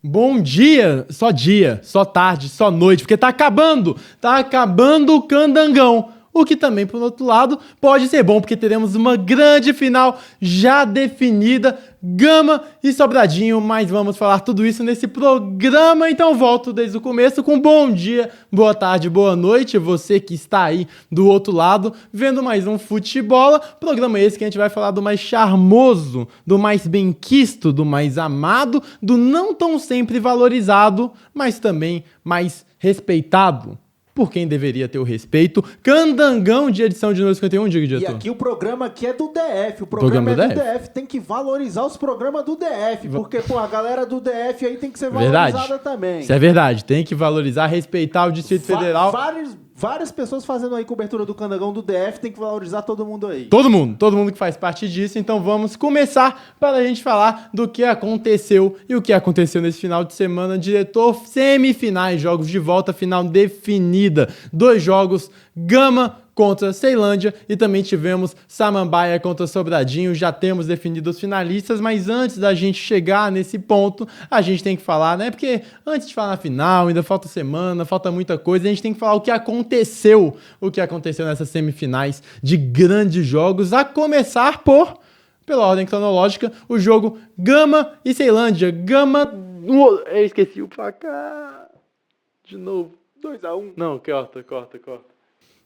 Bom dia, só tarde, só noite, porque tá acabando o Candangão. O que também, por outro lado, pode ser bom, porque teremos uma grande final já definida, Gama e Sobradinho, mas vamos falar tudo isso nesse programa, então volto desde o começo com bom dia, boa tarde, boa noite, você que está aí do outro lado, vendo mais um Futebola, programa esse que a gente vai falar do mais charmoso, do mais benquisto, do mais amado, do não tão sempre valorizado, mas também mais respeitado. Por quem deveria ter o respeito. Candangão de edição de número 51, diga, diretor. E aqui o programa aqui é do DF. O programa é do DF. Tem que valorizar os programas do DF. Porque, pô, a galera do DF aí tem que ser valorizada também. Isso é verdade. Tem que valorizar, respeitar o Distrito Federal. Várias pessoas fazendo aí cobertura do Candangão do DF. Tem que valorizar todo mundo aí. Todo mundo que faz parte disso. Então vamos começar para a gente falar do que aconteceu. E o que aconteceu nesse final de semana, diretor. Semifinais, jogos de volta, final definida. 2 jogos, Gama contra Ceilândia e também tivemos Samambaia contra Sobradinho. Já temos definido os finalistas, mas antes da gente chegar nesse ponto, a gente tem que falar, né? Porque antes de falar na final, ainda falta semana, falta muita coisa, a gente tem que falar o que aconteceu nessas semifinais de grandes jogos, a começar pela ordem cronológica, o jogo Gama e Ceilândia. Gama... Eu esqueci o placar. De novo. 2-1. Não, corta.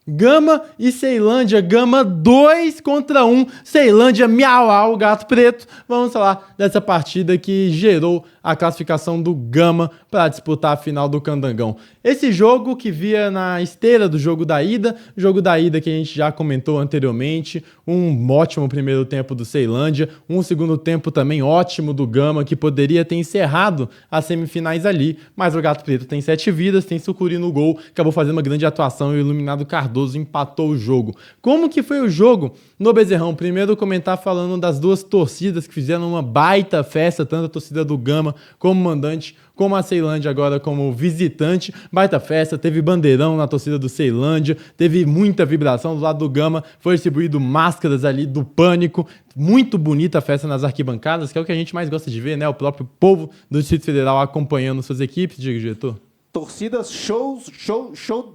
Gama e Ceilândia, Gama 2-1, Ceilândia miau, gato preto. Vamos falar dessa partida que gerou a classificação do Gama para disputar a final do Candangão. Esse jogo que via na esteira do jogo da ida que a gente já comentou anteriormente, um ótimo primeiro tempo do Ceilândia, um segundo tempo também ótimo do Gama, que poderia ter encerrado as semifinais ali, mas o gato preto tem 7 vidas, tem Sucuri no gol, acabou fazendo uma grande atuação e o Iluminado Cardoso empatou o jogo. Como que foi o jogo no Bezerrão? Primeiro comentar falando das duas torcidas que fizeram uma baita festa, tanto a torcida do Gama como mandante, como a Ceilândia agora como visitante. Baita festa, teve bandeirão na torcida do Ceilândia, teve muita vibração do lado do Gama, foi distribuído máscaras ali do Pânico. Muito bonita a festa nas arquibancadas, que é o que a gente mais gosta de ver, né? O próprio povo do Distrito Federal acompanhando suas equipes, diretor. Torcidas, show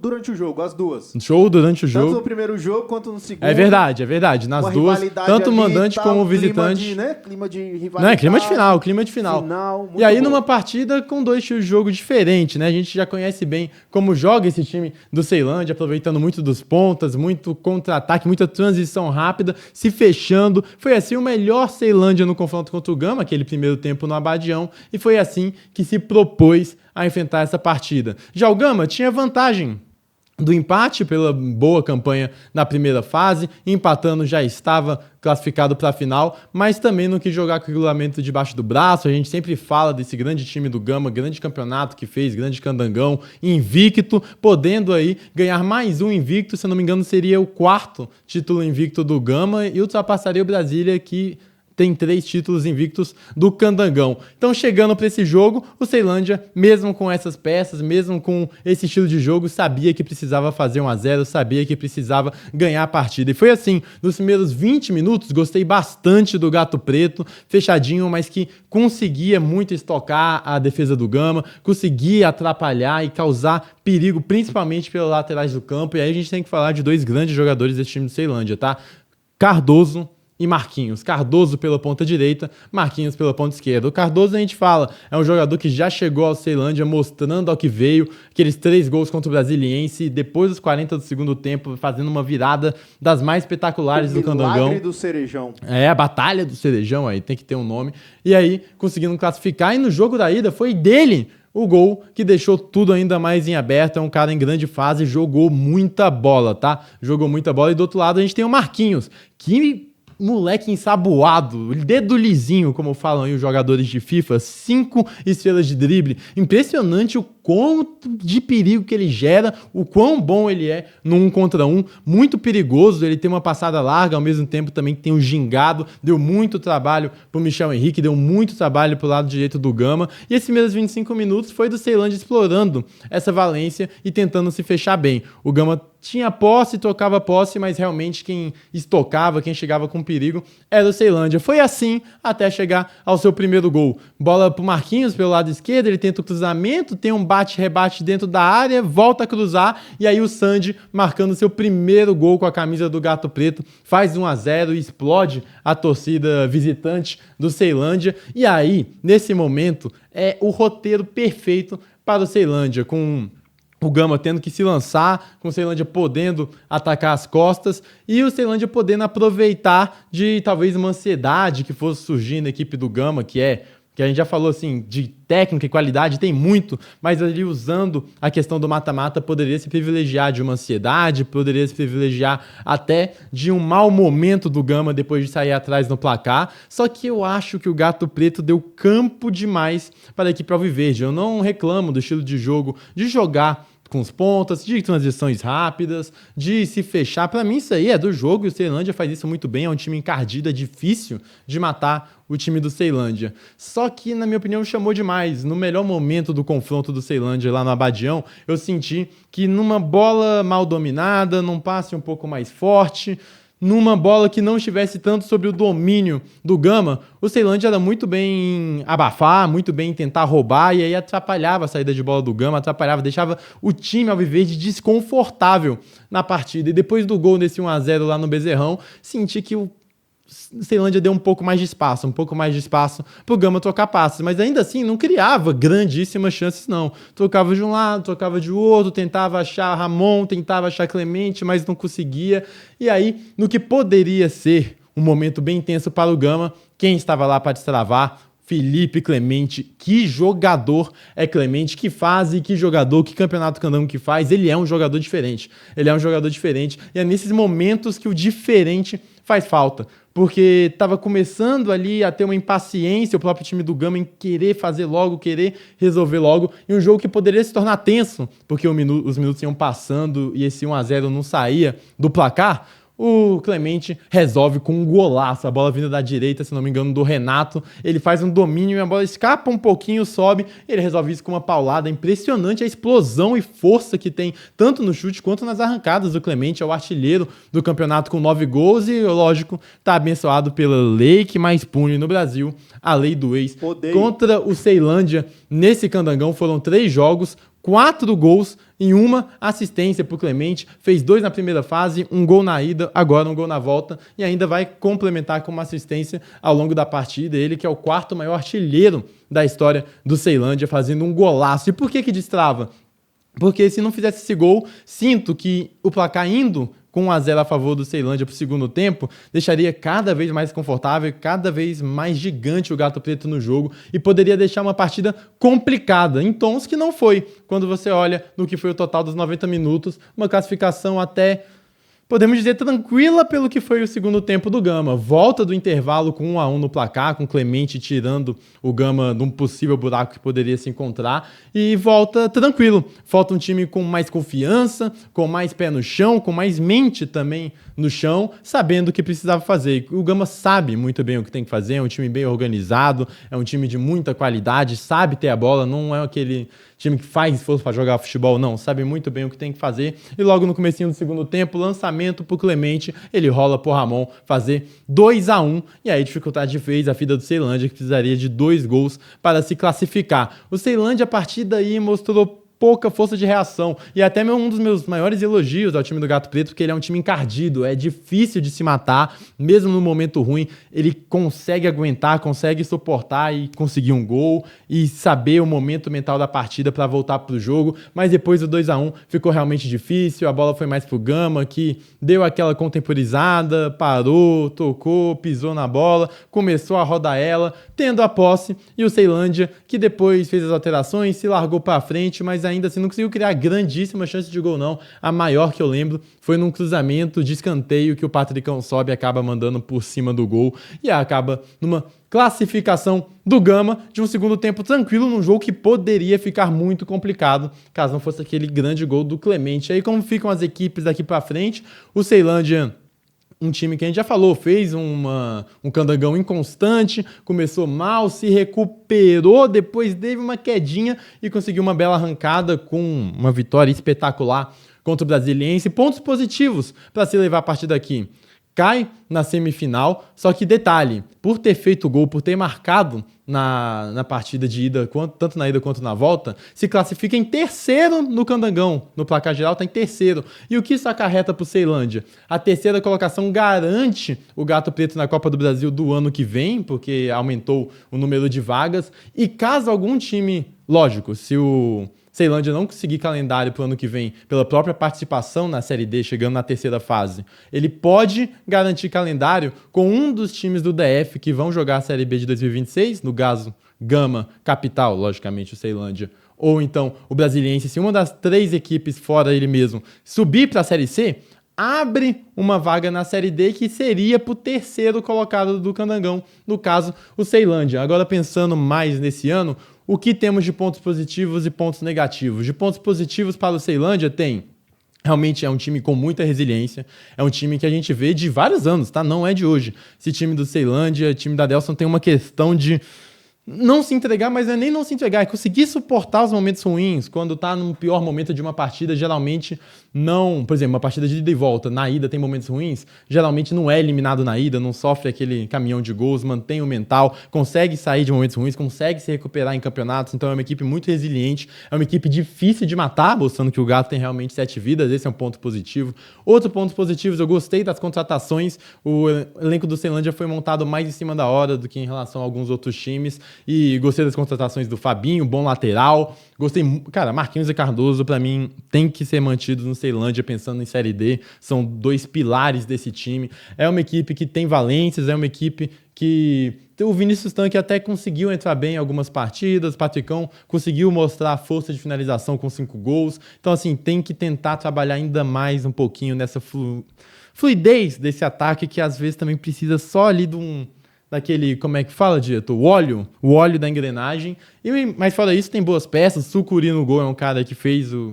durante o jogo, as duas. Show durante o jogo. Tanto no primeiro jogo quanto no segundo. É verdade. Nas duas, tanto mandante como visitante. Clima de rivalidade. Não, é clima de final. E aí numa partida com 2 estilos de jogo diferentes, né? A gente já conhece bem como joga esse time do Ceilândia, aproveitando muito dos pontas, muito contra-ataque, muita transição rápida, se fechando. Foi assim o melhor Ceilândia no confronto contra o Gama, aquele primeiro tempo no Abadião, e foi assim que se propôs a enfrentar essa partida. Já o Gama tinha vantagem do empate pela boa campanha na primeira fase, empatando já estava classificado para a final, mas também não quis jogar com o regulamento debaixo do braço. A gente sempre fala desse grande time do Gama, grande campeonato que fez, grande Candangão, invicto, podendo aí ganhar mais um invicto, se eu não me engano seria o 4º título invicto do Gama e ultrapassaria o Brasília, que tem 3 títulos invictos do Candangão. Então, chegando para esse jogo, o Ceilândia, mesmo com essas peças, mesmo com esse estilo de jogo, sabia que precisava fazer 1-0, sabia que precisava ganhar a partida. E foi assim, nos primeiros 20 minutos, gostei bastante do Gato Preto, fechadinho, mas que conseguia muito estocar a defesa do Gama, conseguia atrapalhar e causar perigo, principalmente pelas laterais do campo. E aí a gente tem que falar de 2 grandes jogadores desse time do Ceilândia, tá? Cardoso e Marquinhos. Cardoso pela ponta direita, Marquinhos pela ponta esquerda. O Cardoso, a gente fala, é um jogador que já chegou ao Ceilândia mostrando ao que veio, aqueles 3 gols contra o Brasiliense, depois dos 40 do segundo tempo, fazendo uma virada das mais espetaculares do Candangão. O milagre do Cerejão. É, a batalha do Cerejão, aí tem que ter um nome. E aí, conseguindo classificar, e no jogo da ida foi dele o gol que deixou tudo ainda mais em aberto. É um cara em grande fase, jogou muita bola, tá? Jogou muita bola. E do outro lado a gente tem o Marquinhos, que moleque ensaboado, dedo lisinho, como falam aí os jogadores de FIFA, 5 estrelas de drible. Impressionante o quanto de perigo que ele gera, o quão bom ele é no 1 contra 1, muito perigoso. Ele tem uma passada larga, ao mesmo tempo também tem um gingado, deu muito trabalho pro Michel Henrique, deu muito trabalho pro lado direito do Gama, e esses primeiros 25 minutos foi do Ceilândia explorando essa valência e tentando se fechar bem. O Gama tinha posse, tocava posse, mas realmente quem estocava, quem chegava com perigo era o Ceilândia. Foi assim até chegar ao seu primeiro gol. Bola pro Marquinhos pelo lado esquerdo, ele tenta o cruzamento, tem um bate-rebate dentro da área, volta a cruzar e aí o Sandy marcando seu primeiro gol com a camisa do Gato Preto, faz 1-0 e explode a torcida visitante do Ceilândia. E aí, nesse momento, é o roteiro perfeito para o Ceilândia, com o Gama tendo que se lançar, com o Ceilândia podendo atacar as costas e o Ceilândia podendo aproveitar de talvez uma ansiedade que fosse surgir na equipe do Gama, que a gente já falou assim, de técnica e qualidade tem muito, mas ali usando a questão do mata-mata poderia se privilegiar de uma ansiedade, poderia se privilegiar até de um mau momento do Gama depois de sair atrás no placar, só que eu acho que o Gato Preto deu campo demais para a equipe alviverde. Eu não reclamo do estilo de jogo, de jogar com os pontas, de transições rápidas, de se fechar. Para mim isso aí é do jogo e o Ceilândia faz isso muito bem, é um time encardido, é difícil de matar o time do Ceilândia. Só que, na minha opinião, chamou demais. No melhor momento do confronto do Ceilândia lá no Abadião, eu senti que numa bola mal dominada, num passe um pouco mais forte, numa bola que não estivesse tanto sobre o domínio do Gama, o Ceilândia era muito bem em abafar, muito bem em tentar roubar, e aí atrapalhava a saída de bola do Gama, atrapalhava, deixava o time alviverde desconfortável na partida. E depois do gol desse 1-0 lá no Bezerrão, senti que o Ceilândia deu um pouco mais de espaço pro Gama trocar passes, mas ainda assim não criava grandíssimas chances não. Trocava de um lado, trocava de outro, tentava achar Ramon, tentava achar Clemente, mas não conseguia. E aí, no que poderia ser um momento bem intenso para o Gama, quem estava lá para destravar? Felipe Clemente. Que jogador é Clemente, que fase, que jogador, que campeonato candango que faz. Ele é um jogador diferente. E é nesses momentos que o diferente faz falta. Porque estava começando ali a ter uma impaciência, o próprio time do Gama em querer fazer logo, querer resolver logo, e um jogo que poderia se tornar tenso, porque os minutos iam passando e esse 1-0 não saía do placar. O Clemente resolve com um golaço, a bola vinda da direita, se não me engano, do Renato. Ele faz um domínio e a bola escapa um pouquinho, sobe. Ele resolve isso com uma paulada. Impressionante a explosão e força que tem, tanto no chute quanto nas arrancadas do Clemente. É o artilheiro do campeonato com 9 gols e, lógico, está abençoado pela lei que mais pune no Brasil, a lei do ex. Contra o Ceilândia, nesse candangão, foram 3 jogos, 4 gols e 1 assistência para o Clemente, fez 2 na primeira fase, 1 gol na ida, agora 1 gol na volta e ainda vai complementar com uma assistência ao longo da partida, ele que é o 4º maior artilheiro da história do Ceilândia, fazendo um golaço. E por que destrava? Porque se não fizesse esse gol, sinto que o placar indo com 1-0 a favor do Ceilândia para o segundo tempo, deixaria cada vez mais confortável, cada vez mais gigante o Gato Preto no jogo e poderia deixar uma partida complicada, em tons que não foi. Quando você olha no que foi o total dos 90 minutos, uma classificação até, podemos dizer, tranquila pelo que foi o segundo tempo do Gama. Volta do intervalo com 1-1 no placar, com Clemente tirando o Gama de um possível buraco que poderia se encontrar, e volta tranquilo. Falta um time com mais confiança, com mais pé no chão, com mais mente também no chão, sabendo o que precisava fazer. O Gama sabe muito bem o que tem que fazer, é um time bem organizado, é um time de muita qualidade, sabe ter a bola, não é aquele time que faz esforço para jogar futebol, não, sabe muito bem o que tem que fazer. E logo no comecinho do segundo tempo, lançamento pro Clemente, ele rola pro Ramon fazer 2-1, e aí dificultar de vez a vida do Ceilândia, que precisaria de 2 gols para se classificar. O Ceilândia, a partir daí, mostrou pouca força de reação, e até um dos meus maiores elogios ao time do Gato Preto, porque ele é um time encardido, é difícil de se matar, mesmo no momento ruim, ele consegue aguentar, consegue suportar e conseguir um gol, e saber o momento mental da partida para voltar pro jogo, mas depois do 2-1 ficou realmente difícil, a bola foi mais pro Gama, que deu aquela contemporizada, parou, tocou, pisou na bola, começou a rodar ela, tendo a posse, e o Ceilândia, que depois fez as alterações, se largou para frente, mas ainda assim não conseguiu criar grandíssima chance de gol não. A maior que eu lembro foi num cruzamento de escanteio que o Patricão sobe e acaba mandando por cima do gol e acaba numa classificação do Gama de um segundo tempo tranquilo num jogo que poderia ficar muito complicado caso não fosse aquele grande gol do Clemente. Aí como ficam as equipes daqui para frente, o Ceilândia, um time que a gente já falou, fez um candangão inconstante, começou mal, se recuperou, depois teve uma quedinha e conseguiu uma bela arrancada com uma vitória espetacular contra o Brasiliense. Pontos positivos para se levar a partir daqui. Cai na semifinal, só que detalhe, por ter feito gol, por ter marcado na partida de ida, tanto na ida quanto na volta, se classifica em terceiro no Candangão, no placar geral está em terceiro. E o que isso acarreta para o Ceilândia? A terceira colocação garante o Gato Preto na Copa do Brasil do ano que vem, porque aumentou o número de vagas, e caso algum time, lógico, se o Ceilândia não conseguir calendário para o ano que vem, pela própria participação na Série D, chegando na terceira fase, ele pode garantir calendário com um dos times do DF que vão jogar a Série B de 2026, no caso, Gama, Capital, logicamente o Ceilândia, ou então o Brasiliense. Se uma das 3 equipes, fora ele mesmo, subir para a Série C, abre uma vaga na Série D que seria para o terceiro colocado do Candangão, no caso, o Ceilândia. Agora, pensando mais nesse ano, o que temos de pontos positivos e pontos negativos? De pontos positivos para o Ceilândia tem... Realmente é um time com muita resiliência, é um time que a gente vê de vários anos, tá? Não é de hoje. Esse time do Ceilândia, time da Delson tem uma questão de não se entregar, mas não é nem não se entregar, é conseguir suportar os momentos ruins. Quando tá no pior momento de uma partida, geralmente não... Por exemplo, uma partida de ida e volta, na ida tem momentos ruins, geralmente não é eliminado na ida, não sofre aquele caminhão de gols, mantém o mental, consegue sair de momentos ruins, consegue se recuperar em campeonatos. Então é uma equipe muito resiliente, é uma equipe difícil de matar, mostrando que o Gato tem realmente 7 vidas, esse é um ponto positivo. Outro ponto positivo, eu gostei das contratações, o elenco do Ceilândia foi montado mais em cima da hora do que em relação a alguns outros times, e gostei das contratações do Fabinho, bom lateral, gostei, cara, Marquinhos e Cardoso, pra mim, tem que ser mantidos no Ceilândia, pensando em Série D, são 2 pilares desse time, é uma equipe que tem valências, é uma equipe que o Vinícius Tanque até conseguiu entrar bem em algumas partidas, o Patricão conseguiu mostrar a força de finalização com 5 gols, então assim, tem que tentar trabalhar ainda mais um pouquinho nessa fluidez desse ataque, que às vezes também precisa só ali daquele, como é que fala, diretor? O óleo da engrenagem. Mas fora isso, tem boas peças. Sucuri no gol é um cara que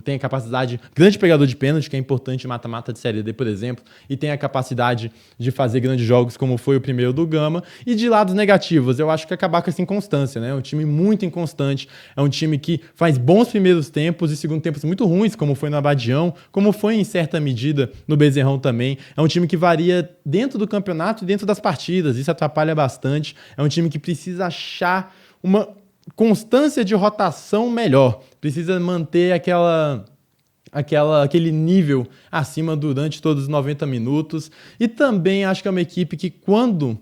tem a capacidade, grande pegador de pênalti, que é importante em mata-mata de Série D, por exemplo, e tem a capacidade de fazer grandes jogos, como foi o primeiro do Gama. E de lados negativos, eu acho que acabar com essa inconstância, né? É um time muito inconstante, é um time que faz bons primeiros tempos e segundo tempos muito ruins, como foi no Abadião, como foi em certa medida no Bezerrão também. É um time que varia dentro do campeonato e dentro das partidas, isso atrapalha bastante. É um time que precisa achar uma constância de rotação melhor, precisa manter aquele nível acima durante todos os 90 minutos, e também acho que é uma equipe que, quando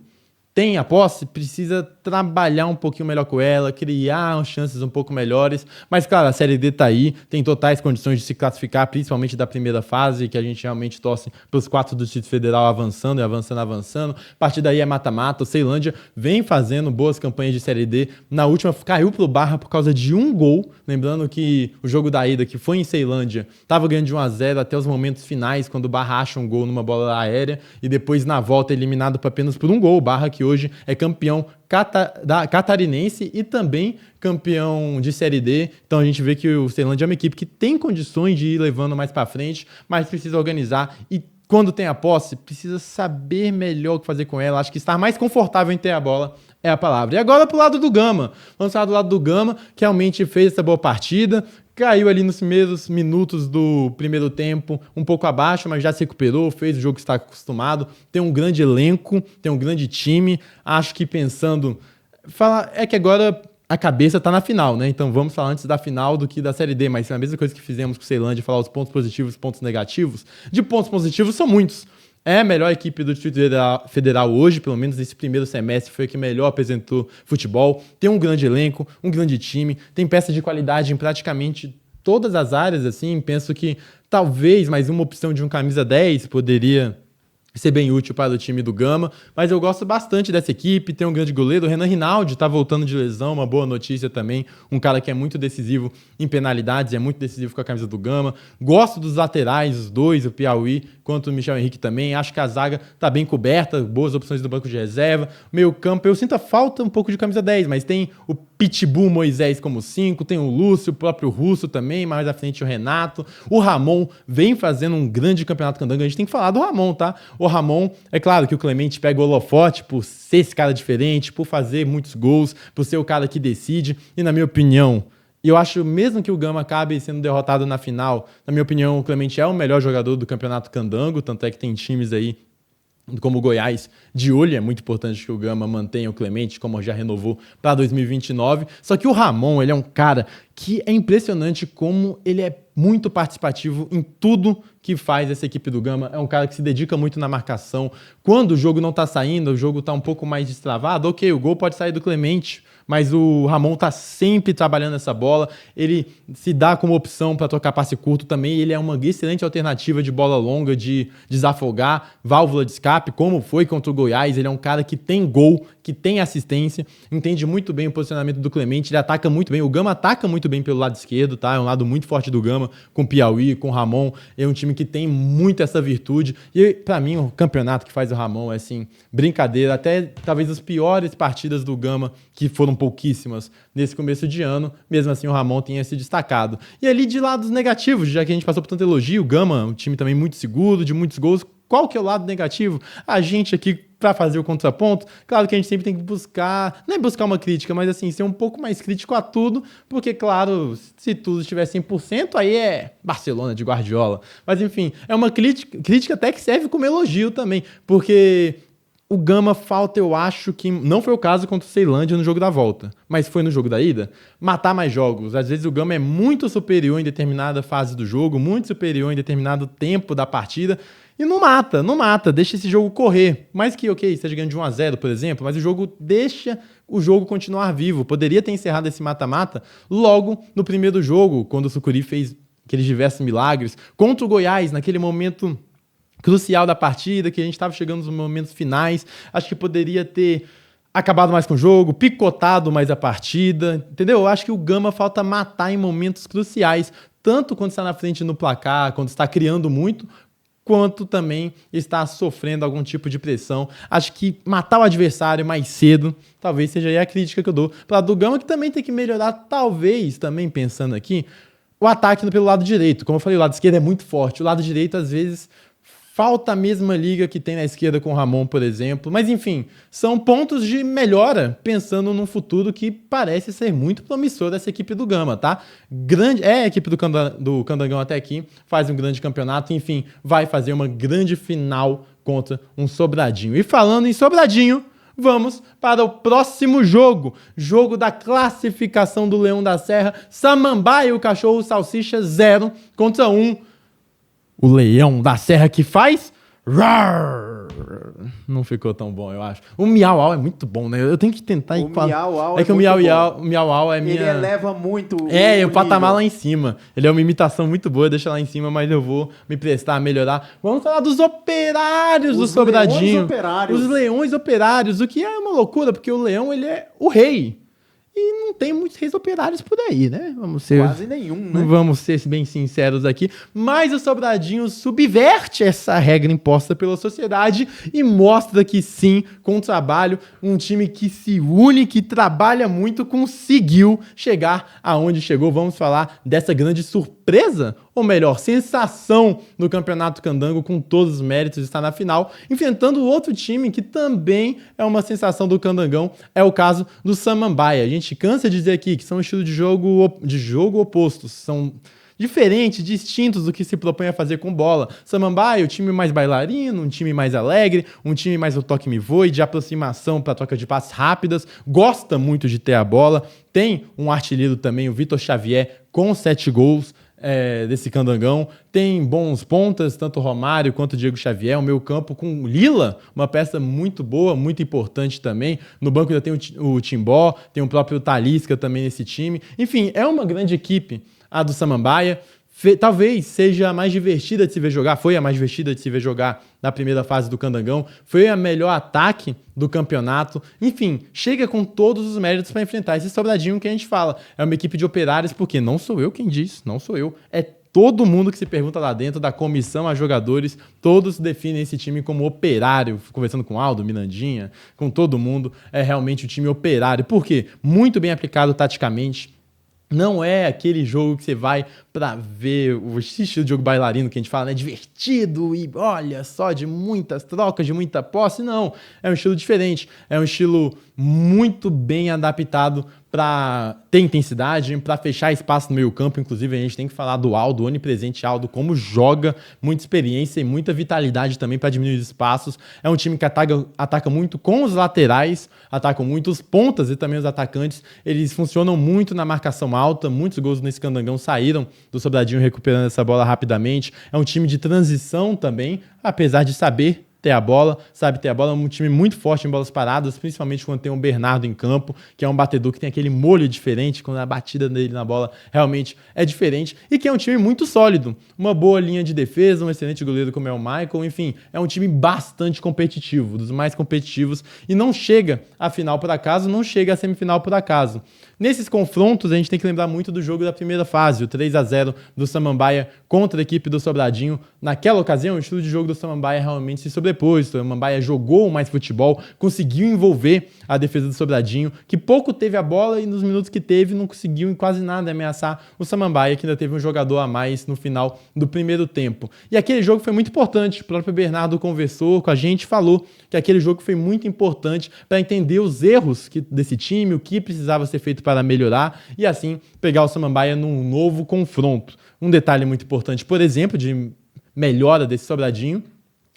tem a posse, precisa trabalhar um pouquinho melhor com ela, criar chances um pouco melhores, mas claro, a Série D tá aí, tem totais condições de se classificar, principalmente da primeira fase, que a gente realmente torce pelos 4 do Distrito Federal avançando, a partir daí é mata-mata. O Ceilândia vem fazendo boas campanhas de Série D, na última caiu pro Barra por causa de um gol, lembrando que o jogo da ida, que foi em Ceilândia, tava ganhando de 1-0 até os momentos finais, quando o Barra acha um gol numa bola aérea, e depois na volta eliminado apenas por um gol. O Barra, que hoje é campeão catarinense e também campeão de Série D. Então a gente vê que o Ceilândia é uma equipe que tem condições de ir levando mais para frente, mas precisa organizar, e quando tem a posse, precisa saber melhor o que fazer com ela. Acho que estar mais confortável em ter a bola é a palavra. E agora pro lado do Gama. Vamos falar do lado do Gama, que realmente fez essa boa partida. Caiu ali nos primeiros minutos do primeiro tempo, um pouco abaixo, mas já se recuperou, fez o jogo que está acostumado. Tem um grande elenco, tem um grande time. Acho que pensando... É que agora a cabeça está na final, né? Então vamos falar antes da final do que da Série D, mas é a mesma coisa que fizemos com o Ceilândia, falar os pontos positivos e os pontos negativos. De pontos positivos são muitos. É a melhor equipe do Distrito Federal hoje, pelo menos nesse primeiro semestre, foi a que melhor apresentou futebol. Tem um grande elenco, um grande time, tem peças de qualidade em praticamente todas as áreas, assim. Penso que talvez mais uma opção de um camisa 10 poderia ser bem útil para o time do Gama, mas eu gosto bastante dessa equipe. Tem um grande goleiro, o Renan Rinaldi está voltando de lesão, uma boa notícia também, um cara que é muito decisivo em penalidades, é muito decisivo com a camisa do Gama. Gosto dos laterais, os dois, o Piauí quanto o Michel Henrique também. Acho que a zaga está bem coberta, boas opções do banco de reserva. Meio campo, eu sinto a falta um pouco de camisa 10, mas tem o Pitbull Moisés como 5, tem o Lúcio, o próprio Russo também, mais à frente o Renato. O Ramon vem fazendo um grande campeonato candanga. A gente tem que falar do Ramon, tá? O Ramon, é claro que o Clemente pega o holofote por ser esse cara diferente, por fazer muitos gols, por ser o cara que decide, e na minha opinião, eu acho, mesmo que o Gama acabe sendo derrotado na final, na minha opinião, o Clemente é o melhor jogador do Campeonato Candango, tanto é que tem times aí como o Goiás de olho. É muito importante que o Gama mantenha o Clemente, como já renovou para 2029. Só que o Ramon, ele é um cara que é impressionante como ele é muito participativo em tudo que faz essa equipe do Gama. É um cara que se dedica muito na marcação. Quando o jogo não tá saindo, o jogo tá um pouco mais destravado, ok, o gol pode sair do Clemente, mas o Ramon tá sempre trabalhando essa bola, ele se dá como opção para tocar passe curto também, ele é uma excelente alternativa de bola longa, de desafogar, válvula de escape, como foi contra o Goiás. Ele é um cara que tem gol, que tem assistência, entende muito bem o posicionamento do Clemente, ele ataca muito bem, o Gama ataca muito bem pelo lado esquerdo, tá? É um lado muito forte do Gama, com o Piauí, com o Ramon, é um time que tem muito essa virtude, e para mim o campeonato que faz o Ramon é assim, brincadeira, até talvez as piores partidas do Gama, que foram pouquíssimas nesse começo de ano, mesmo assim o Ramon tenha se destacado. E ali de lados negativos, já que a gente passou por tanto elogio, o Gama, um time também muito seguro, de muitos gols, qual que é o lado negativo? A gente aqui, para fazer o contraponto, claro que a gente sempre tem que buscar, não é buscar uma crítica, mas assim, ser um pouco mais crítico a tudo, porque claro, se tudo estiver 100%, aí é Barcelona de Guardiola. Mas enfim, é uma crítica até que serve como elogio também, porque o Gama falta, eu acho que não foi o caso contra o Ceilândia no jogo da volta, mas foi no jogo da ida, matar mais jogos. Às vezes o Gama é muito superior em determinada fase do jogo, muito superior em determinado tempo da partida, e não mata, deixa esse jogo correr. Mais que, ok, esteja ganhando de 1-0, por exemplo, mas o jogo deixa o jogo continuar vivo. Poderia ter encerrado esse mata-mata logo no primeiro jogo, quando o Sucuri fez aqueles diversos milagres. Contra o Goiás, naquele momento crucial da partida, que a gente estava chegando nos momentos finais, acho que poderia ter acabado mais com o jogo, picotado mais a partida, entendeu? Eu acho que o Gama falta matar em momentos cruciais, tanto quando está na frente no placar, quando está criando muito, quanto também está sofrendo algum tipo de pressão. Acho que matar o adversário mais cedo, talvez seja aí a crítica que eu dou para do Gama, que também tem que melhorar, talvez, também pensando aqui, o ataque pelo lado direito. Como eu falei, o lado esquerdo é muito forte, o lado direito, às vezes, falta a mesma liga que tem na esquerda com o Ramon, por exemplo. Mas, enfim, são pontos de melhora, pensando num futuro que parece ser muito promissor dessa equipe do Gama, tá? A equipe do Candangão até aqui, faz um grande campeonato, enfim, vai fazer uma grande final contra um Sobradinho. E falando em Sobradinho, vamos para o próximo jogo da classificação do Leão da Serra, Samambaia, o Cachorro Salsicha 0 contra 1. O Leão da Serra que faz... Não ficou tão bom, eu acho. O Miau Au é muito bom, né? Eu tenho que tentar... O Miau Au é que o Miau Au é minha... Ele eleva muito o patamar lá em cima. Ele é uma imitação muito boa, deixa lá em cima, mas eu vou me prestar a melhorar. Vamos falar dos operários do Sobradinho. Os Leões Operários, o que é uma loucura, porque o Leão, ele é o rei. E não tem muitos reis operários por aí, né? Quase nenhum, né? Vamos ser bem sinceros aqui. Mas o Sobradinho subverte essa regra imposta pela sociedade e mostra que sim, com trabalho, um time que se une, que trabalha muito, conseguiu chegar aonde chegou. Vamos falar dessa grande surpresa, ou melhor, sensação no Campeonato Candango, com todos os méritos, está na final, enfrentando outro time que também é uma sensação do Candangão, é o caso do Samambaia. A gente cansa de dizer aqui que são estilos de jogo opostos, são diferentes, distintos do que se propõe a fazer com bola. Samambaia, o time mais bailarino, um time mais alegre, um time mais o toque-me-voe, de aproximação para troca de passes rápidas, gosta muito de ter a bola, tem um artilheiro também, o Vitor Xavier, com 7 gols, desse Candangão, tem bons pontas, tanto o Romário quanto o Diego Xavier, o meio campo com o Lila, uma peça muito boa, muito importante também, no banco ainda tem o Timbó, tem o próprio Talisca também nesse time, enfim, é uma grande equipe, a do Samambaia, talvez seja a mais divertida de se ver jogar, foi a mais divertida de se ver jogar na primeira fase do Candangão, foi a melhor ataque do campeonato, enfim, chega com todos os méritos para enfrentar esse Sobradinho que a gente fala, é uma equipe de operários, porque não sou eu quem diz, não sou eu, é todo mundo que se pergunta lá dentro, da comissão a jogadores, todos definem esse time como operário, conversando com o Aldo, Mirandinha, com todo mundo, é realmente o time operário, por quê? Muito bem aplicado taticamente. Não é aquele jogo que você vai pra ver o estilo de jogo bailarino que a gente fala, né? Divertido e olha só, de muitas trocas, de muita posse. Não, é um estilo diferente. É um estilo muito bem adaptado para ter intensidade, para fechar espaço no meio campo. Inclusive, a gente tem que falar do Aldo, o onipresente Aldo, como joga, muita experiência e muita vitalidade também para diminuir os espaços. É um time que ataca muito com os laterais, atacam muito os pontas e também os atacantes. Eles funcionam muito na marcação alta, muitos gols nesse candangão saíram do Sobradinho recuperando essa bola rapidamente. É um time de transição também, apesar de sabe ter a bola, é um time muito forte em bolas paradas, principalmente quando tem o Bernardo em campo, que é um batedor que tem aquele molho diferente, quando a batida dele na bola realmente é diferente, e que é um time muito sólido, uma boa linha de defesa, um excelente goleiro como é o Michael, enfim, é um time bastante competitivo, dos mais competitivos, e não chega à final por acaso, não chega à semifinal por acaso. Nesses confrontos, a gente tem que lembrar muito do jogo da primeira fase, o 3-0 do Samambaia contra a equipe do Sobradinho. Naquela ocasião, o estilo de jogo do Samambaia realmente se sobrepôs. O Samambaia jogou mais futebol, conseguiu envolver a defesa do Sobradinho, que pouco teve a bola e nos minutos que teve não conseguiu em quase nada ameaçar o Samambaia, que ainda teve um jogador a mais no final do primeiro tempo. E aquele jogo foi muito importante. O próprio Bernardo conversou com a gente, falou que aquele jogo foi muito importante para entender os erros desse time, o que precisava ser feito para melhorar e assim pegar o Samambaia num novo confronto. Um detalhe muito importante, por exemplo, de melhora desse Sobradinho,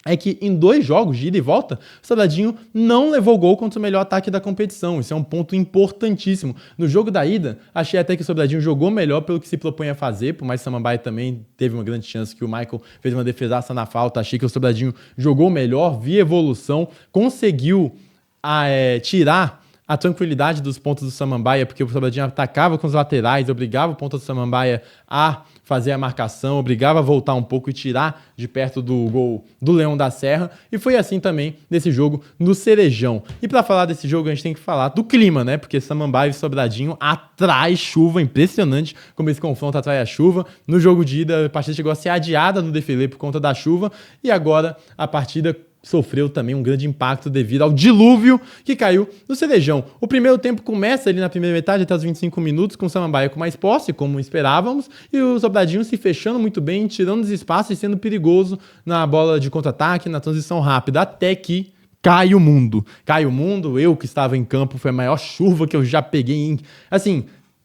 é que em 2 jogos de ida e volta, o Sobradinho não levou gol contra o melhor ataque da competição. Isso é um ponto importantíssimo. No jogo da ida, achei até que o Sobradinho jogou melhor pelo que se propõe a fazer, por mais que o Samambaia também teve uma grande chance que o Michael fez uma defesaça na falta. Achei que o Sobradinho jogou melhor, vi evolução, conseguiu tirar a tranquilidade dos pontos do Samambaia, porque o Sobradinho atacava com os laterais, obrigava o ponto do Samambaia a fazer a marcação, obrigava a voltar um pouco e tirar de perto do gol do Leão da Serra, e foi assim também nesse jogo no Cerejão. E para falar desse jogo, a gente tem que falar do clima, né? Porque Samambaia e Sobradinho atrai chuva, impressionante como esse confronto atrai a chuva. No jogo de ida, a partida chegou a ser adiada no defilê por conta da chuva, e agora a partida sofreu também um grande impacto devido ao dilúvio que caiu no Cerejão. O primeiro tempo começa ali na primeira metade, até os 25 minutos, com o Samambaia com mais posse, como esperávamos, e o Sobradinho se fechando muito bem, tirando os espaços e sendo perigoso na bola de contra-ataque, na transição rápida, até que cai o mundo. Cai o mundo, eu que estava em campo, foi a maior chuva que eu já peguei assim,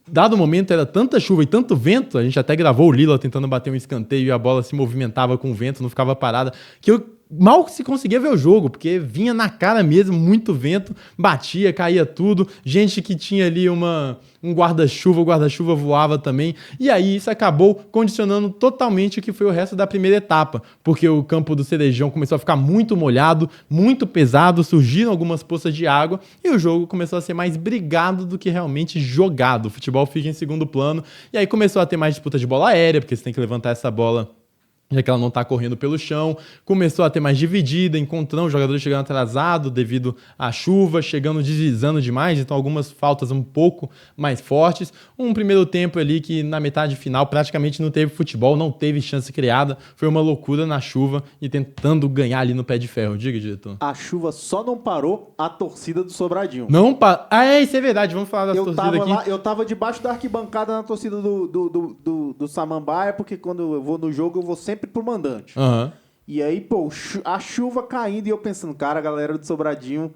dado o momento, era tanta chuva e tanto vento, a gente até gravou o Lila tentando bater um escanteio e a bola se movimentava com o vento, não ficava parada, que eu mal se conseguia ver o jogo, porque vinha na cara mesmo, muito vento, batia, caía tudo, gente que tinha ali um guarda-chuva, o guarda-chuva voava também, e aí isso acabou condicionando totalmente o que foi o resto da primeira etapa, porque o campo do Cerejão começou a ficar muito molhado, muito pesado, surgiram algumas poças de água, e o jogo começou a ser mais brigado do que realmente jogado. O futebol fica em segundo plano, e aí começou a ter mais disputa de bola aérea, porque você tem que levantar essa bola já que ela não está correndo pelo chão, começou a ter mais dividida, encontrando os jogadores chegando atrasados devido à chuva, chegando deslizando demais, então algumas faltas um pouco mais fortes. Um primeiro tempo ali que na metade final praticamente não teve futebol, não teve chance criada, foi uma loucura na chuva e tentando ganhar ali no pé de ferro. Diga, diretor. A chuva só não parou a torcida do Sobradinho. Não parou. Isso é verdade, vamos falar da torcida aqui. Eu tava debaixo da arquibancada na torcida do Samambaia, porque quando eu vou no jogo eu vou sempre pro mandante. Uhum. E aí, pô, a chuva caindo e eu pensando, cara, a galera do Sobradinho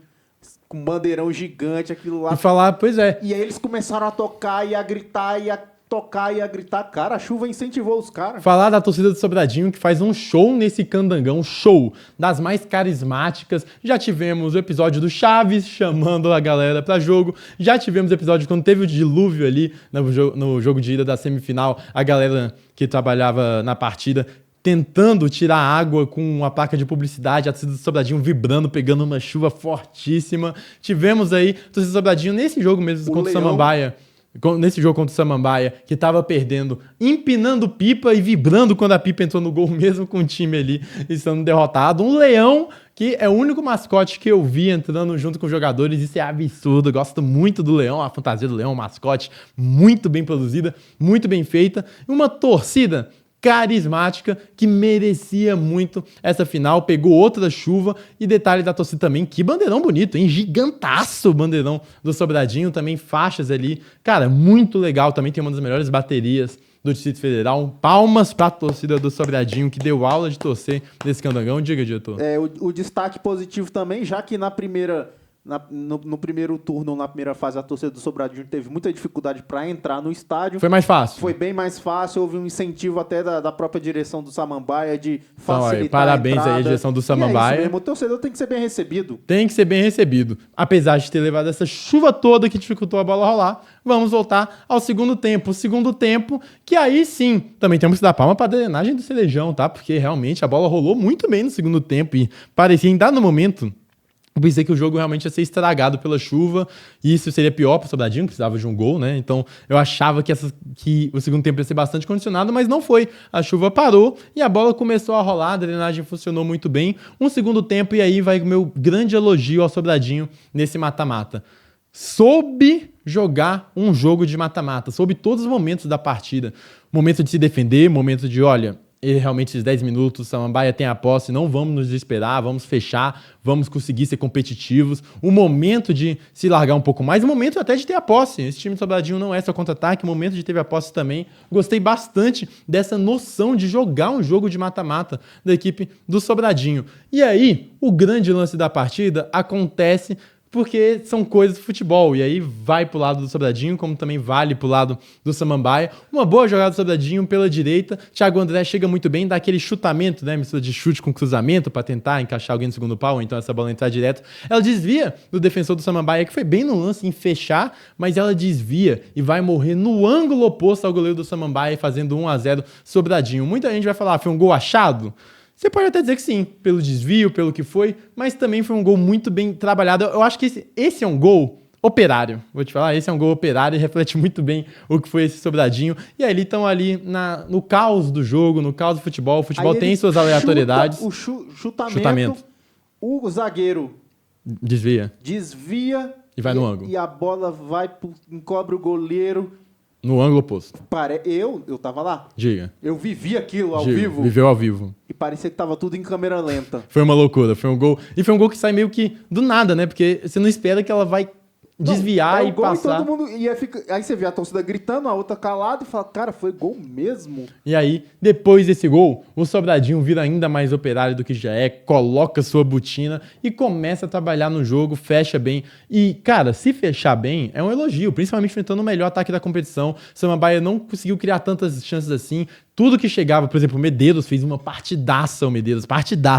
com bandeirão gigante, aquilo lá. E falar, pois é. E aí eles começaram a tocar e a gritar e a tocar e a gritar. Cara, a chuva incentivou os caras. Falar da torcida do Sobradinho, que faz um show nesse candangão, show das mais carismáticas. Já tivemos o episódio do Chaves chamando a galera pra jogo. Já tivemos o episódio quando teve o dilúvio ali no jogo de ida da semifinal. A galera que trabalhava na partida tentando tirar água com uma placa de publicidade, a torcida do Sobradinho vibrando, pegando uma chuva fortíssima. Tivemos aí a torcida do Sobradinho nesse jogo mesmo contra o Samambaia. Nesse jogo contra o Samambaia, que estava perdendo, empinando pipa e vibrando quando a pipa entrou no gol, mesmo com o time ali estando derrotado. Um leão, que é o único mascote que eu vi entrando junto com os jogadores. Isso é absurdo, eu gosto muito do leão, a fantasia do leão, um mascote muito bem produzida, muito bem feita. Uma torcida carismática que merecia muito essa final, pegou outra chuva. E detalhe da torcida também, que bandeirão bonito, hein? Gigantaço o bandeirão do Sobradinho, também faixas ali, cara, muito legal, também tem uma das melhores baterias do Distrito Federal. Palmas pra torcida do Sobradinho, que deu aula de torcer nesse candangão. Diga, diretor. O destaque positivo também, já que na primeira no primeiro turno, na primeira fase, a torcida do Sobradinho teve muita dificuldade para entrar no estádio. Foi mais fácil. Foi bem mais fácil. Houve um incentivo até da própria direção do Samambaia de facilitar então, parabéns a entrada. Aí à direção do Samambaia. É isso mesmo. O torcedor tem que ser bem recebido. Tem que ser bem recebido. Apesar de ter levado essa chuva toda que dificultou a bola rolar, vamos voltar ao segundo tempo. O segundo tempo, que aí sim, também temos que dar palma para a drenagem do Cerejão, tá? Porque realmente a bola rolou muito bem no segundo tempo e parecia, em dado momento, eu pensei que o jogo realmente ia ser estragado pela chuva e isso seria pior para o Sobradinho, que precisava de um gol, né? Então eu achava que o segundo tempo ia ser bastante condicionado, mas não foi. A chuva parou e a bola começou a rolar, a drenagem funcionou muito bem. Um segundo tempo e aí vai o meu grande elogio ao Sobradinho nesse mata-mata. Soube jogar um jogo de mata-mata, soube todos os momentos da partida. Momento de se defender, momento de, olha, realmente esses 10 minutos, o Samambaia tem a posse, não vamos nos desesperar, vamos fechar, vamos conseguir ser competitivos. O momento de se largar um pouco mais, o momento até de ter a posse. Esse time do Sobradinho não é só contra-ataque, o momento de ter a posse também. Gostei bastante dessa noção de jogar um jogo de mata-mata da equipe do Sobradinho. E aí, o grande lance da partida acontece porque são coisas do futebol, e aí vai pro lado do Sobradinho, como também vale pro lado do Samambaia. Uma boa jogada do Sobradinho pela direita, Thiago André chega muito bem, dá aquele chutamento, né, mistura de chute com cruzamento para tentar encaixar alguém no segundo pau, ou então essa bola entrar direto. Ela desvia do defensor do Samambaia, que foi bem no lance em fechar, mas ela desvia e vai morrer no ângulo oposto ao goleiro do Samambaia, fazendo 1-0 Sobradinho. Muita gente vai falar, foi um gol achado? Você pode até dizer que sim, pelo desvio, pelo que foi, mas também foi um gol muito bem trabalhado. Eu acho que esse é um gol operário. Vou te falar, esse é um gol operário e reflete muito bem o que foi esse Sobradinho. E aí eles estão ali no caos do jogo, no caos do futebol. O futebol tem suas aleatoriedades. O chutamento. O zagueiro desvia e vai no ângulo. E a bola encobre o goleiro. No ângulo oposto. Eu tava lá. Diga. Eu vivi aquilo ao vivo. Viveu ao vivo. E parecia que tava tudo em câmera lenta. Foi uma loucura, foi um gol. E foi um gol que sai meio que do nada, né? Porque você não espera que ela vai desviar e passar. E todo mundo aí você vê a torcida gritando, a outra calada e fala, cara, foi gol mesmo. E aí, depois desse gol, o Sobradinho vira ainda mais operário do que já é, coloca sua botina e começa a trabalhar no jogo, fecha bem. E, cara, se fechar bem, é um elogio, principalmente enfrentando o melhor ataque da competição. Samambaia não conseguiu criar tantas chances assim. Tudo que chegava, por exemplo, o Medeiros fez uma partidaça,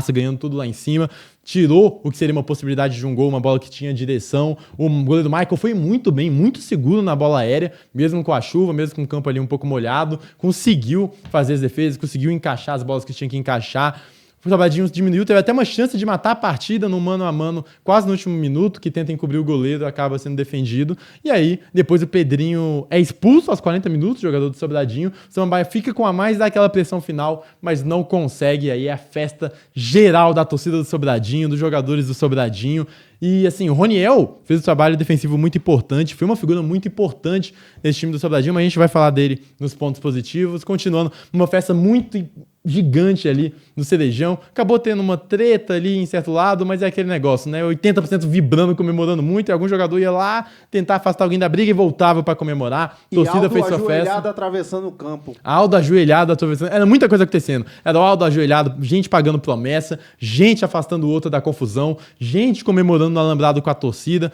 ganhando tudo lá em cima. Tirou o que seria uma possibilidade de um gol, uma bola que tinha direção. O goleiro Michael foi muito bem, muito seguro na bola aérea, mesmo com a chuva, mesmo com o campo ali um pouco molhado. Conseguiu fazer as defesas, conseguiu encaixar as bolas que tinha que encaixar. O Sobradinho diminuiu, teve até uma chance de matar a partida no mano a mano, quase no último minuto, que tenta encobrir o goleiro, acaba sendo defendido. E aí, depois o Pedrinho é expulso aos 40 minutos, jogador do Sobradinho. O Samambaia fica com a mais, dá aquela pressão final, mas não consegue. E aí é a festa geral da torcida do Sobradinho, dos jogadores do Sobradinho. E assim, o Roniel fez um trabalho defensivo muito importante, foi uma figura muito importante nesse time do Sobradinho, mas a gente vai falar dele nos pontos positivos. Continuando, uma festa muito gigante ali no Cerejão. Acabou tendo uma treta ali em certo lado, mas é aquele negócio, né? 80% vibrando, comemorando muito, e algum jogador ia lá tentar afastar alguém da briga e voltava pra comemorar. A torcida fez sua festa. Aldo ajoelhado atravessando o campo. Aldo ajoelhado atravessando. Era muita coisa acontecendo. Era o Aldo ajoelhado, gente pagando promessa, gente afastando o outro da confusão, gente comemorando no alambrado com a torcida.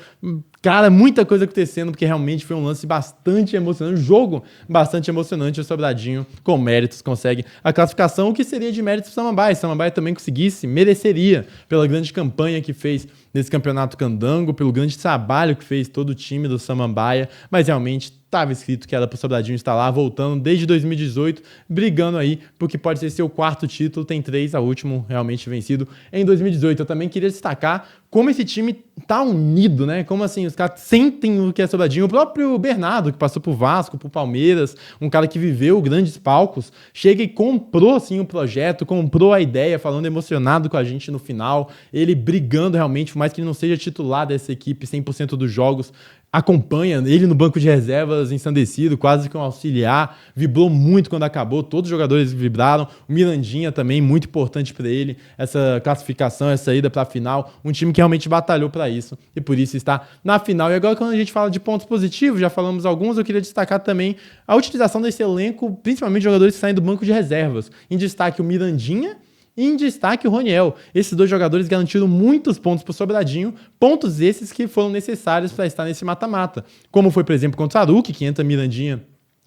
Cara, muita coisa acontecendo, porque realmente foi um lance bastante emocionante, um jogo bastante emocionante. O Sobradinho, com méritos, consegue a classificação, o que seria de méritos pro Samambaia. Se o Samambaia também conseguisse, mereceria, pela grande campanha que fez nesse campeonato candango, pelo grande trabalho que fez todo o time do Samambaia, mas realmente estava escrito que era pro Sobradinho estar lá, voltando desde 2018, brigando aí, porque pode ser seu quarto título, tem 3, a último realmente vencido em 2018. Eu também queria destacar como esse time tá unido, né? Como assim, os caras sentem o que é Sobradinho. O próprio Bernardo, que passou pro Vasco, pro Palmeiras, um cara que viveu grandes palcos, chega e comprou assim o projeto, comprou a ideia, falando emocionado com a gente no final, ele brigando realmente, por mais que ele não seja titular dessa equipe 100% dos jogos, acompanha ele no banco de reservas ensandecido, quase que um auxiliar, vibrou muito quando acabou, todos os jogadores vibraram, o Mirandinha também, muito importante para ele, essa classificação, essa ida para a final, um time que realmente batalhou para isso e por isso está na final. E agora quando a gente fala de pontos positivos, já falamos alguns, eu queria destacar também a utilização desse elenco, principalmente jogadores que saem do banco de reservas, em destaque o Mirandinha em destaque o Roniel. Esses 2 jogadores garantiram muitos pontos pro Sobradinho, pontos esses que foram necessários para estar nesse mata-mata. Como foi, por exemplo, contra o Aruque, que entra Mirandinha,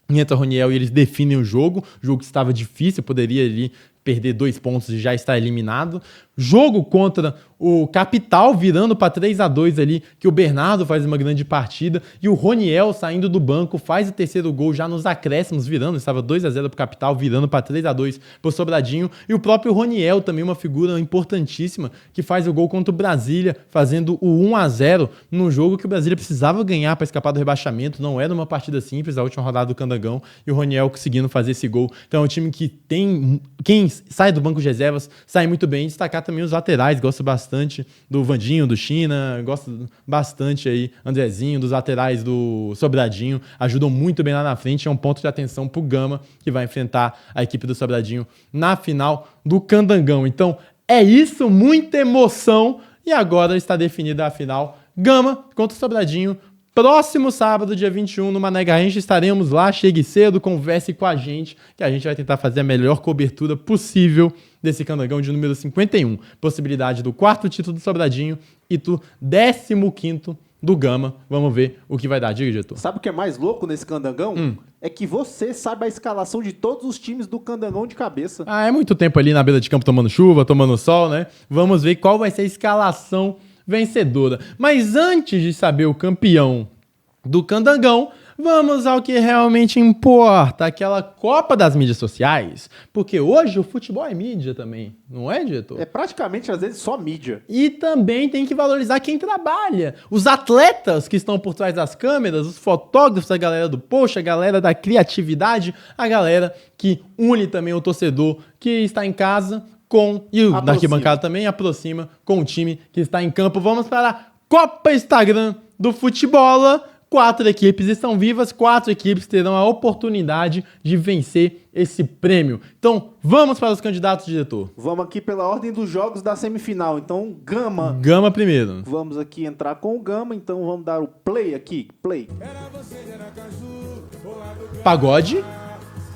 entra Roniel e eles definem o jogo que estava difícil, poderia ali perder 2 pontos e já estar eliminado. Jogo contra o Capital, virando para 3-2 ali, que o Bernardo faz uma grande partida e o Roniel saindo do banco faz o 3º gol já nos acréscimos, virando, estava 2-0 pro Capital, virando para 3-2 pro Sobradinho. E o próprio Roniel, também uma figura importantíssima, que faz o gol contra o Brasília, fazendo o 1-0 num jogo que o Brasília precisava ganhar para escapar do rebaixamento. Não era uma partida simples, a última rodada do Candangão, e o Roniel conseguindo fazer esse gol. Então é um time que tem... Quem sai do banco de reservas sai muito bem. E destacar também os laterais, gosto bastante do Vandinho, do China, gosto bastante aí, Andrezinho, dos laterais do Sobradinho, ajudam muito bem lá na frente, é um ponto de atenção pro Gama, que vai enfrentar a equipe do Sobradinho na final do Candangão. Então, é isso, muita emoção, e agora está definida a final, Gama contra o Sobradinho. Próximo sábado, dia 21, no Mané Garrincha, estaremos lá. Chegue cedo, converse com a gente, que a gente vai tentar fazer a melhor cobertura possível desse Candangão de número 51. Possibilidade do 4º título do Sobradinho e do 15º do Gama. Vamos ver o que vai dar. Diga, diretor. Sabe o que é mais louco nesse Candangão? É que você sabe a escalação de todos os times do Candangão de cabeça. É muito tempo ali na beira de campo tomando chuva, tomando sol, né? Vamos ver qual vai ser a escalação vencedora. Mas antes de saber o campeão do Candangão, vamos ao que realmente importa, aquela Copa das Mídias Sociais, porque hoje o futebol é mídia também, não é, diretor? É praticamente, às vezes, só mídia. E também tem que valorizar quem trabalha, os atletas que estão por trás das câmeras, os fotógrafos, a galera do post, a galera da criatividade, a galera que une também o torcedor que está em casa, e o da arquibancada também aproxima com o time que está em campo. Vamos para a Copa Instagram do Futebola. 4 equipes estão vivas, 4 equipes terão a oportunidade de vencer esse prêmio. Então, vamos para os candidatos, diretor. Vamos aqui pela ordem dos jogos da semifinal. Então, Gama. Gama primeiro. Vamos aqui entrar com o Gama, então vamos dar o play aqui. Play. Pagode.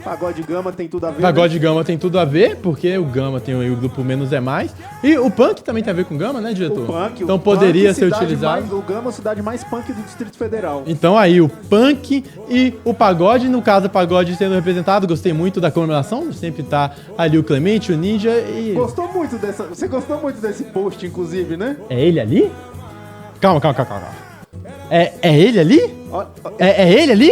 Pagode Gama tem tudo a ver. Pagode Gama tem tudo a ver, porque o Gama tem o grupo Menos é Mais. E o Punk também tem a ver com Gama, né, diretor? O Punk, então poderia ser utilizado. O Gama é a cidade mais punk do Distrito Federal. Então aí, o Punk e o Pagode, no caso o Pagode sendo representado, gostei muito da comemoração, sempre tá ali o Clemente, o Ninja e... Você gostou muito desse post, inclusive, né? É ele ali? Calma. É ele ali? É ele ali?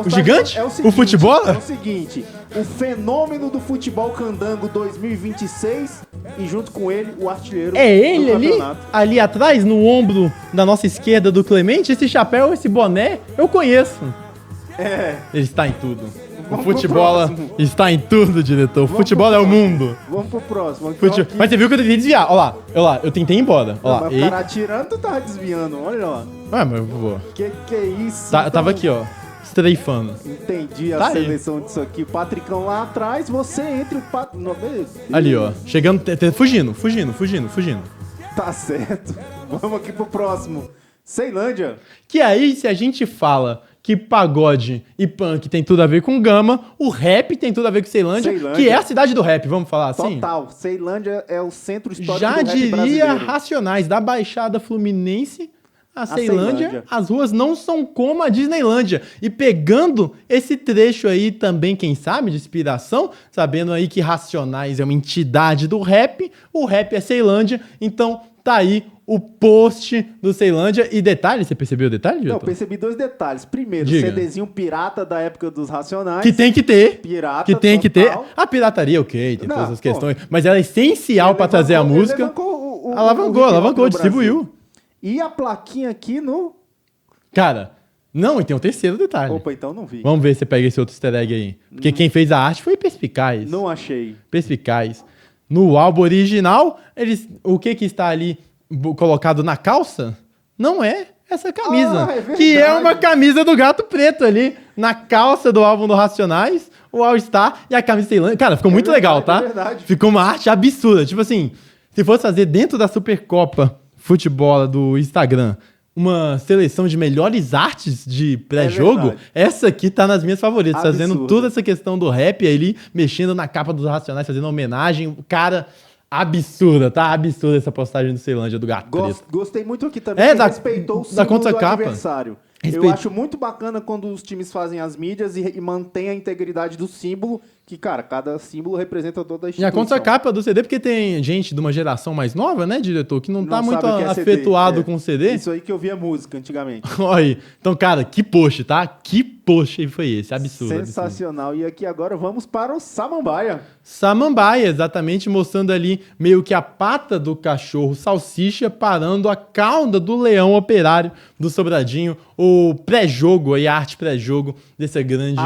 O gigante? O futebol? É o seguinte, o fenômeno do futebol candango 2026 e junto com ele o artilheiro é ele do campeonato. Ali atrás, no ombro da nossa esquerda do Clemente, esse chapéu, esse boné, eu conheço. Ele está em tudo. O futebol está em tudo, diretor. O futebol é o mundo. Vamos pro próximo. Mas você viu que eu tentei desviar. Olha lá, eu tentei ir embora. Olha lá. Mas o cara atirando, tu tava desviando. Olha lá. Mas eu vou. Que é isso? Tava aqui, ó. Estreifando. Entendi a seleção disso aqui. Patricão lá atrás, você entre o ali, ó. Chegando, fugindo. Tá certo. Vamos aqui pro próximo. Ceilândia. Que aí, se a gente fala que pagode e punk tem tudo a ver com Gama, o rap tem tudo a ver com Ceilândia, que é a cidade do rap, vamos falar assim? Total. Ceilândia é o centro histórico já do rap brasileiro. Já diria Racionais, da Baixada Fluminense a Ceilândia, as ruas não são como a Disneylândia. E pegando esse trecho aí também, quem sabe, de inspiração, sabendo aí que Racionais é uma entidade do rap, o rap é Ceilândia, então tá aí o post do Ceilândia. E detalhe, você percebeu o detalhe, diretor? Não, percebi 2 detalhes. Primeiro, diga. CDzinho pirata da época dos Racionais. Que tem que ter. Pirata, que tem total. Que ter. A pirataria, ok, tem todas as questões. Mas ela é essencial pra trazer a música. Alavancou, distribuiu. E a plaquinha aqui no... Cara, não, e tem um terceiro detalhe. Opa, então não vi. Vamos ver se você pega esse outro easter egg aí. Porque quem fez a arte foi perspicaz. Não achei. Perspicaz. No álbum original, o que está ali colocado na calça não é essa camisa. É que é uma camisa do Gato Preto ali, na calça do álbum do Racionais, o All Star e a camisa Ceilândia. Cara, ficou muito legal, tá? É verdade. Ficou uma arte absurda. Tipo assim, se fosse fazer dentro da Supercopa Futebol do Instagram uma seleção de melhores artes de pré-jogo, essa aqui tá nas minhas favoritas. Absurdo. Fazendo toda essa questão do rap ali, mexendo na capa dos Racionais, fazendo homenagem. Cara, absurda, tá? Absurda essa postagem do Ceilândia, do Gato Preto. Gostei muito aqui também, respeitou o símbolo do adversário. Eu acho muito bacana quando os times fazem as mídias e mantém a integridade do símbolo, que, cara, cada símbolo representa toda a instituição. E a contracapa do CD, porque tem gente de uma geração mais nova, né, diretor, que não tá muito afetuado com o CD. Isso aí que eu via música antigamente. Olha, então, cara, que post, tá? Que post foi esse? Absurdo. Sensacional. Absurdo. E aqui agora vamos para o Samambaia. Samambaia, exatamente, mostrando ali meio que a pata do cachorro salsicha parando a cauda do leão operário do Sobradinho, o pré-jogo, aí, a arte pré-jogo dessa grande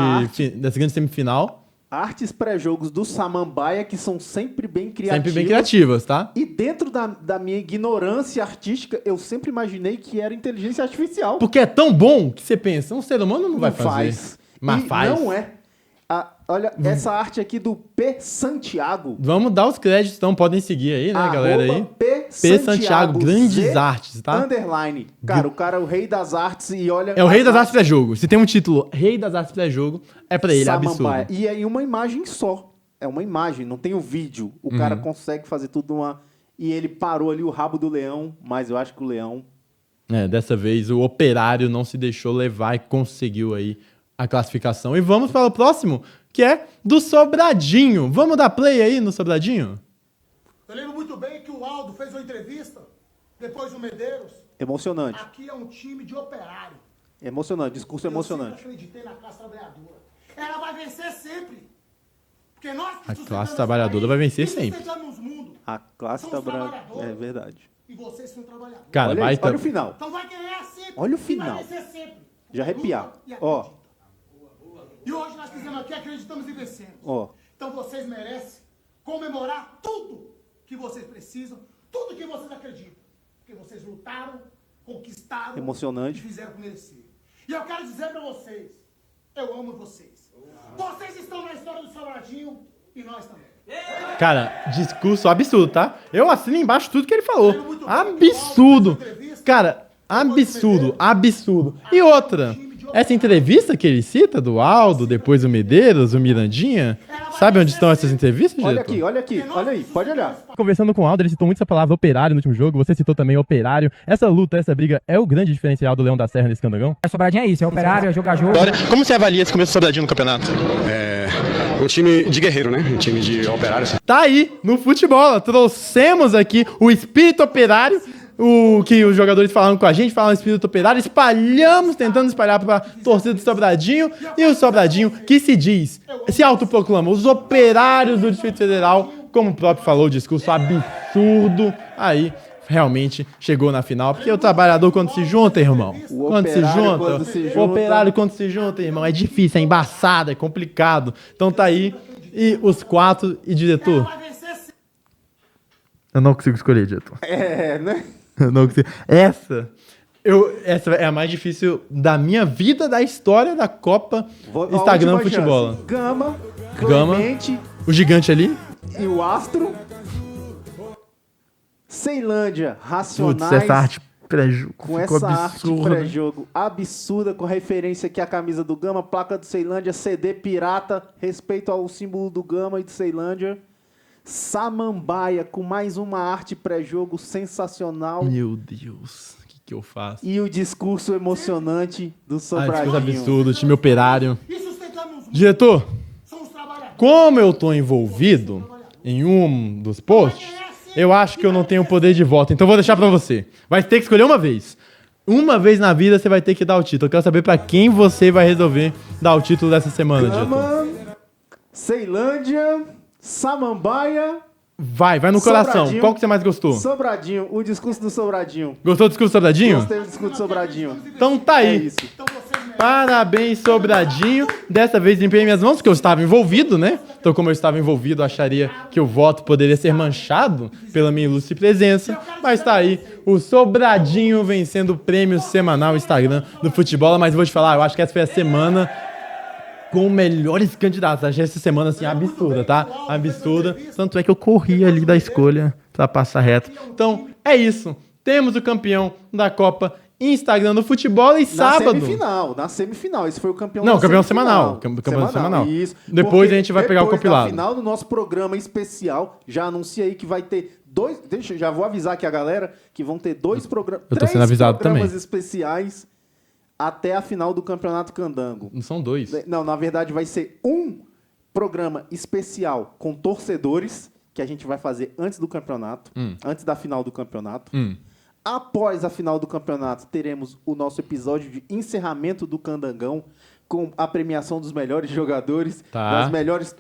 semifinal. Artes pré-jogos do Samambaia que são sempre bem criativas. Sempre bem criativas, tá? E dentro da minha ignorância artística, eu sempre imaginei que era inteligência artificial. Porque é tão bom que você pensa, um ser humano não vai fazer. Mas faz. Não é. Olha, essa arte aqui do P. Santiago. Vamos dar os créditos, então podem seguir aí, né, galera? Aí. P. Santiago, grandes artes, tá? Underline. Cara, o cara é o rei das artes e olha... É o rei das artes pré-jogo. Se tem um título, rei das artes pré-jogo, é pra ele, é absurdo. E aí uma imagem só. É uma imagem, não tem o vídeo. O cara consegue fazer tudo uma... E ele parou ali o rabo do leão, mas eu acho que o leão... Dessa vez o operário não se deixou levar e conseguiu aí a classificação. E vamos para o próximo, que é do Sobradinho. Vamos dar play aí no Sobradinho? Eu lembro muito bem que o Aldo fez uma entrevista depois do Medeiros. Emocionante. Aqui é um time de operário. Emocionante, discurso emocionante. Eu sempre acreditei na classe trabalhadora. Ela vai vencer sempre. Porque nós a classe trabalhadora vai vencer sempre. A classe trabalhadora, é verdade. E vocês são trabalhadores. Cara, olha o final. Então vai ganhar sempre. Olha o final. Vai vencer sempre. Já arrepiar. Ó. E hoje nós fizemos aqui, acreditamos e vencemos. Ó. Então vocês merecem comemorar tudo que vocês precisam, tudo que vocês acreditam. Porque vocês lutaram, conquistaram. Emocionante. E fizeram por merecer. E eu quero dizer pra vocês, eu amo vocês. Vocês estão na história do Sobradinho e nós também. Cara, discurso absurdo, tá? Eu assino embaixo tudo que ele falou. Absurdo. Cara, absurdo. E outra, essa entrevista que ele cita, do Aldo, depois o Medeiros, o Mirandinha, sabe onde estão essas entrevistas, diretor? Olha aí, pode olhar. Conversando com o Aldo, ele citou muito essa palavra operário no último jogo, você citou também operário. Essa luta, essa briga é o grande diferencial do Leão da Serra nesse Candangão? Sobradinho é isso, é operário, é jogar jogo. Como você avalia esse começo do Sobradinho no campeonato? Um time de guerreiro, né? Um time de operário. Tá aí, no futebol, trouxemos aqui o espírito operário, o que os jogadores falaram com a gente, falaram espírito operário, tentando espalhar pra torcida do Sobradinho, e o Sobradinho que se autoproclama os operários do Distrito Federal, como o próprio falou, o discurso absurdo, aí realmente chegou na final, porque o trabalhador quando se junta, irmão, o operário quando se junta, irmão, é difícil, é embaçado, é complicado, então tá aí, e os quatro, e diretor... Eu não consigo escolher, diretor. Né? Eu não consigo. Essa é a mais difícil da minha vida, da história da Copa Instagram Futebol. Gama, Clemente, o gigante ali. E o Astro. Ceilândia, Racionais. Putz, essa arte pré-jogo. Com essa arte pré-jogo absurda, com referência aqui à camisa do Gama, placa do Ceilândia, CD pirata, respeito ao símbolo do Gama e do Ceilândia. Samambaia, com mais uma arte pré-jogo sensacional. Meu Deus, o que eu faço? E o discurso emocionante do Sobradinho. Discurso absurdo, time operário. Diretor, como eu tô envolvido em um dos posts, eu acho que eu não tenho poder de voto, então vou deixar pra você. Vai ter que escolher uma vez. Uma vez na vida você vai ter que dar o título. Eu quero saber pra quem você vai resolver dar o título dessa semana, Gama, diretor. Ceilândia... Samambaia. Vai no coração. Qual que você mais gostou? Sobradinho, o discurso do Sobradinho. Gostou do discurso do Sobradinho? Gostei do discurso do Sobradinho. Então tá aí. É isso. Parabéns, Sobradinho. Dessa vez limpei minhas mãos, porque eu estava envolvido, né? Então, como eu estava envolvido, eu acharia que o voto poderia ser manchado pela minha ilustre presença. Mas tá aí, o Sobradinho vencendo o prêmio semanal Instagram do futebol. Mas vou te falar, eu acho que essa foi a semana com melhores candidatos. Achei essa semana, assim, absurda, tá? Absurda. Tanto é que eu corri ali da escolha pra passar reto. Então, é isso. Temos o campeão da Copa Instagram do Futebola e sábado... Na semifinal. Esse foi o campeão Não, da campeão semifinal. Campeão semanal. Isso. Depois a gente vai pegar o compilado. No final do nosso programa especial, já anunciei que vai ter 2... já vou avisar aqui a galera que vão ter 2 programas... Eu tô sendo avisado também. 3 programas especiais até a final do Campeonato Candango. Não são 2. Não, na verdade vai ser um programa especial com torcedores, que a gente vai fazer antes do campeonato, antes da final do campeonato. Após a final do campeonato, teremos o nosso episódio de encerramento do Candangão, com a premiação dos melhores jogadores, das melhores,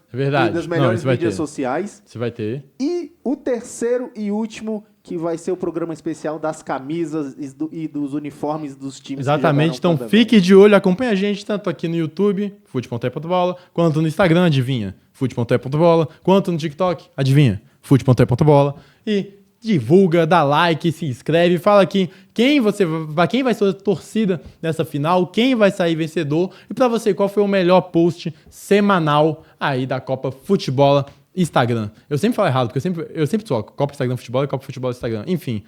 das melhores mídias sociais. Você vai ter. E o terceiro e último, que vai ser o programa especial das camisas e dos uniformes dos times. Exatamente, então fique de olho, acompanha a gente tanto aqui no YouTube, fute.e.bola, quanto no Instagram, adivinha, fute.e.bola, quanto no TikTok, adivinha, fute.e.bola. E divulga, dá like, se inscreve, fala aqui quem vai ser a torcida nessa final, quem vai sair vencedor e pra você qual foi o melhor post semanal aí da Copa Futebola Instagram. Eu sempre falo errado, porque eu sempre troco Copa Instagram Futebol e Copa Futebol Instagram. Enfim,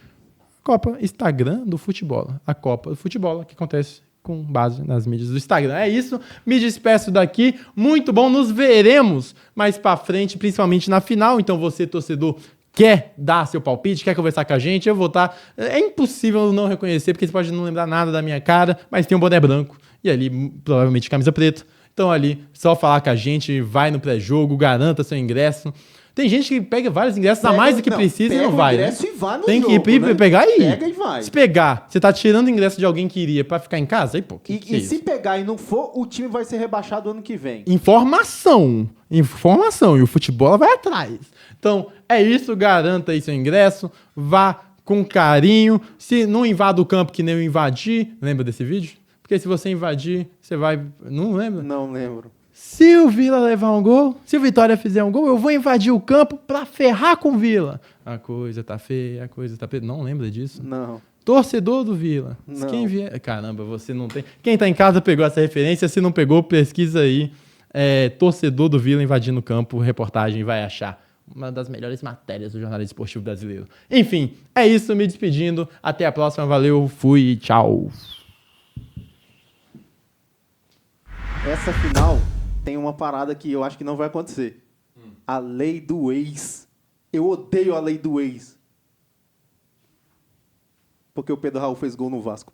Copa Instagram do Futebol. A Copa do Futebol que acontece com base nas mídias do Instagram. É isso, me despeço daqui. Muito bom, nos veremos mais pra frente, principalmente na final. Então você, torcedor, quer dar seu palpite, quer conversar com a gente, eu vou estar... É impossível não reconhecer, porque você pode não lembrar nada da minha cara, mas tem um boné branco e ali, provavelmente, camisa preta. Então ali, só falar com a gente, vai no pré-jogo, garanta seu ingresso. Tem gente que pega vários ingressos a mais do que precisa e não vai, né? E vai no tem jogo, que ir, né? pegar e ir. Pega e vai. Se pegar, você tá tirando ingresso de alguém que iria pra ficar em casa, aí pô, que é se pegar e não for, o time vai ser rebaixado ano que vem. Informação, e o futebol vai atrás. Então, é isso, garanta aí seu ingresso, vá com carinho, se não invada o campo que nem eu invadi, lembra desse vídeo? Porque se você invadir, você vai... Não lembra? Não lembro. Se o Vila levar um gol, se o Vitória fizer um gol, eu vou invadir o campo pra ferrar com o Vila. A coisa tá feia, Não lembra disso? Não. Torcedor do Vila. Não. Quem vier... Caramba, você não tem... Quem tá em casa pegou essa referência, se não pegou, pesquisa aí. Torcedor do Vila invadindo o campo, reportagem, vai achar. Uma das melhores matérias do jornalismo esportivo brasileiro. Enfim, é isso, me despedindo. Até a próxima, valeu, fui, tchau. Essa final tem uma parada que eu acho que não vai acontecer. A lei do ex. Eu odeio a lei do ex. Porque o Pedro Raul fez gol no Vasco.